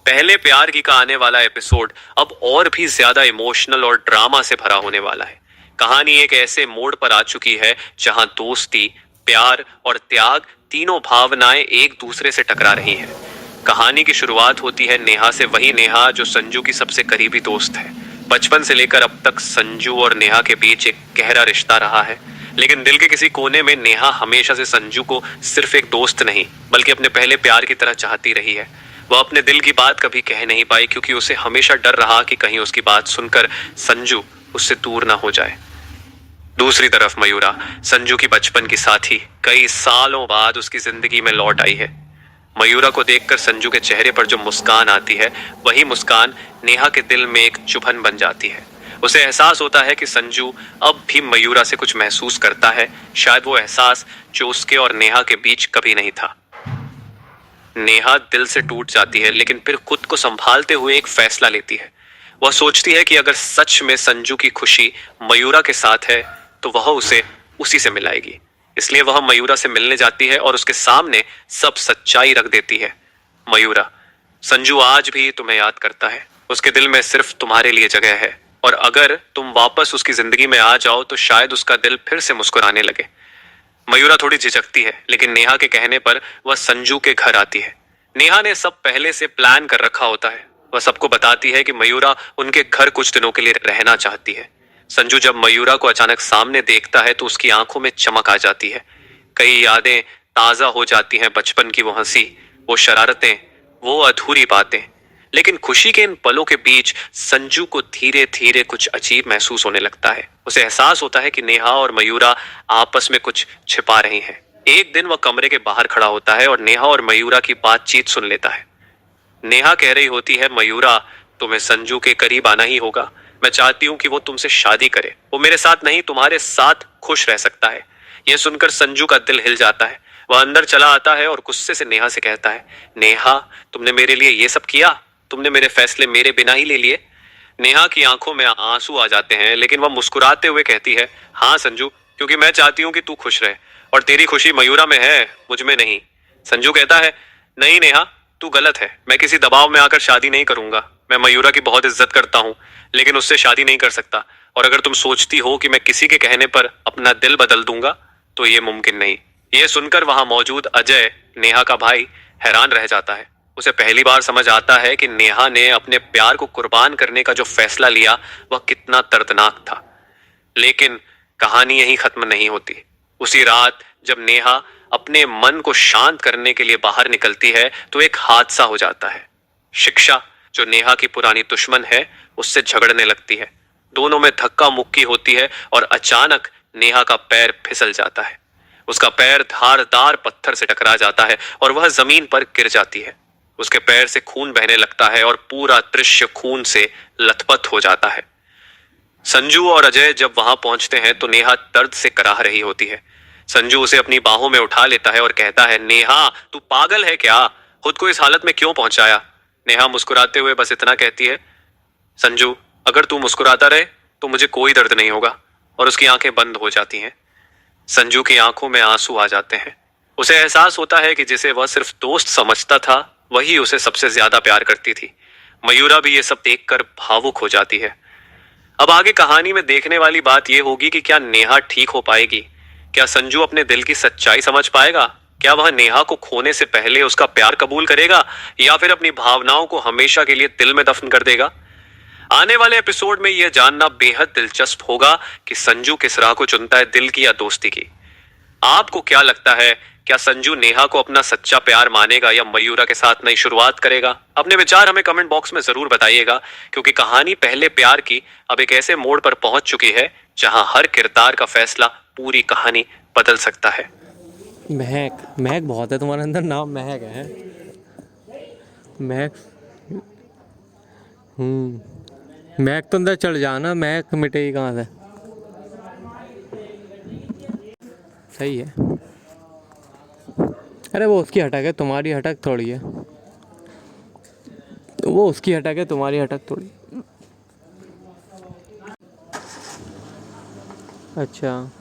पहले प्यार की का आने वाला एपिसोड अब और भी ज्यादा इमोशनल और ड्रामा से भरा होने वाला है। कहानी एक ऐसे मोड़ पर आ चुकी है जहां दोस्ती, प्यार और त्याग तीनों भावनाएं एक दूसरे से टकरा रही हैं। कहानी की शुरुआत होती है नेहा से, वही नेहा जो संजू की सबसे करीबी दोस्त है। बचपन से लेकर अब तक संजू और नेहा के बीच एक गहरा रिश्ता रहा है, लेकिन दिल के किसी कोने में नेहा हमेशा से संजू को सिर्फ एक दोस्त नहीं बल्कि अपने पहले प्यार की तरह चाहती रही है। वह अपने दिल की बात कभी कह नहीं पाई क्योंकि उसे हमेशा डर रहा कि कहीं उसकी बात सुनकर संजू उससे दूर ना हो जाए। दूसरी तरफ मयूरा, संजू की बचपन की साथी, कई सालों बाद उसकी जिंदगी में लौट आई है। मयूरा को देखकर संजू के चेहरे पर जो मुस्कान आती है, वही मुस्कान नेहा के दिल में एक चुभन बन जाती है। उसे एहसास होता है कि संजू अब भी मयूरा से कुछ महसूस करता है, शायद वो एहसास जो उसके और नेहा के बीच कभी नहीं था। नेहा दिल से टूट जाती है, लेकिन फिर खुद को संभालते हुए एक फैसला लेती है। वह सोचती है कि अगर सच में संजू की खुशी मयूरा के साथ है तो वह उसे उसी से मिलाएगी। इसलिए वह मयूरा से मिलने जाती है और उसके सामने सब सच्चाई रख देती है। मयूरा, संजू आज भी तुम्हें याद करता है। उसके दिल में सिर्फ तुम्हारे लिए जगह है, और अगर तुम वापस उसकी जिंदगी में आ जाओ तो शायद उसका दिल फिर से मुस्कुराने लगे। मयूरा थोड़ी झिझकती है, लेकिन नेहा के कहने पर वह संजू के घर आती है। नेहा ने सब पहले से प्लान कर रखा होता है। वह सबको बताती है कि मयूरा उनके घर कुछ दिनों के लिए रहना चाहती है। संजू जब मयूरा को अचानक सामने देखता है तो उसकी आंखों में चमक आ जाती है। कई यादें ताजा हो जाती हैं, बचपन की वो हंसी, वो शरारतें, वो अधूरी बातें। लेकिन खुशी के इन पलों के बीच संजू को धीरे धीरे कुछ अजीब महसूस होने लगता है। उसे एहसास होता है कि नेहा और मयूरा आपस में कुछ छिपा रही हैं। एक दिन वह कमरे के बाहर खड़ा होता है और नेहा और मयूरा की बातचीत सुन लेता है। नेहा कह रही होती है, मयूरा, तुम्हें संजू के करीब आना ही होगा। मैं चाहती हूँ कि वो तुमसे शादी करे। वो मेरे साथ नहीं, तुम्हारे साथ खुश रह सकता है। यह सुनकर संजू का दिल हिल जाता है। वह अंदर चला आता है और गुस्से से नेहा से कहता है, नेहा, तुमने मेरे लिए ये सब किया? तुमने मेरे फैसले मेरे बिना ही ले लिए? नेहा की आंखों में आंसू आ जाते हैं, लेकिन वह मुस्कुराते हुए कहती है, हाँ संजू, क्योंकि मैं चाहती हूँ कि तू खुश रहे, और तेरी खुशी मयूरा में है, मुझ में नहीं। संजू कहता है, नहीं नेहा, तू गलत है। मैं किसी दबाव में आकर शादी नहीं करूंगा। मैं मयूरा की बहुत इज्जत करता हूँ, लेकिन उससे शादी नहीं कर सकता। और अगर तुम सोचती हो कि मैं किसी के कहने पर अपना दिल बदल दूंगा तो ये मुमकिन नहीं। यह सुनकर वहां मौजूद अजय, नेहा का भाई, हैरान रह जाता है। उसे पहली बार समझ आता है कि नेहा ने अपने प्यार को कुर्बान करने का जो फैसला लिया वह कितना दर्दनाक था। लेकिन कहानी यहीं खत्म नहीं होती। उसी रात जब नेहा अपने मन को शांत करने के लिए बाहर निकलती है तो एक हादसा हो जाता है। शिक्षा, जो नेहा की पुरानी दुश्मन है, उससे झगड़ने लगती है। दोनों में धक्का मुक्की होती है और अचानक नेहा का पैर फिसल जाता है। उसका पैर धारदार पत्थर से टकरा जाता है और वह जमीन पर गिर जाती है। उसके पैर से खून बहने लगता है और पूरा दृश्य खून से लथपथ हो जाता है। संजू और अजय जब वहां पहुंचते हैं तो नेहा दर्द से कराह रही होती है। संजू उसे अपनी बाहों में उठा लेता है और कहता है, नेहा, तू पागल है क्या? खुद को इस हालत में क्यों पहुंचाया? नेहा मुस्कुराते हुए बस इतना कहती है, संजू, अगर तू मुस्कुराता रहे तो मुझे कोई दर्द नहीं होगा। और उसकी आंखें बंद हो जाती हैं। संजू की आंखों में आंसू आ जाते हैं। उसे एहसास होता है कि जिसे वह सिर्फ दोस्त समझता था वही उसे सबसे ज्यादा प्यार करती थी। मयूरा भी ये सब देखकर भावुक हो जाती है। अब आगे कहानी में देखने वाली बात यह होगी कि क्या नेहा ठीक हो पाएगी? क्या संजू अपने दिल की सच्चाई समझ पाएगा? क्या वह नेहा को खोने से पहले उसका प्यार कबूल करेगा, या फिर अपनी भावनाओं को हमेशा के लिए दिल में दफन कर देगा? आने वाले एपिसोड में यह जानना बेहद दिलचस्प होगा कि संजू किस राह को चुनता है, दिल की या दोस्ती की। आपको क्या लगता है, क्या संजू नेहा को अपना सच्चा प्यार मानेगा या मयूरा के साथ नई शुरुआत करेगा? अपने विचार हमें कमेंट बॉक्स में जरूर बताइएगा, क्योंकि कहानी पहले प्यार की अब एक ऐसे मोड़ पर पहुंच चुकी है जहां हर किरदार का फैसला पूरी कहानी बदल सकता है। महक, महक बहुत है तुम्हारे अंदर, नाम महक है। महक, महक तो अंदर चढ़ जाना, महक मिटेगी कहाँ से? सही है। अरे वो उसकी हटक है, तुम्हारी हटक थोड़ी है। वो उसकी हटक है, तुम्हारी हटक थोड़ी। अच्छा।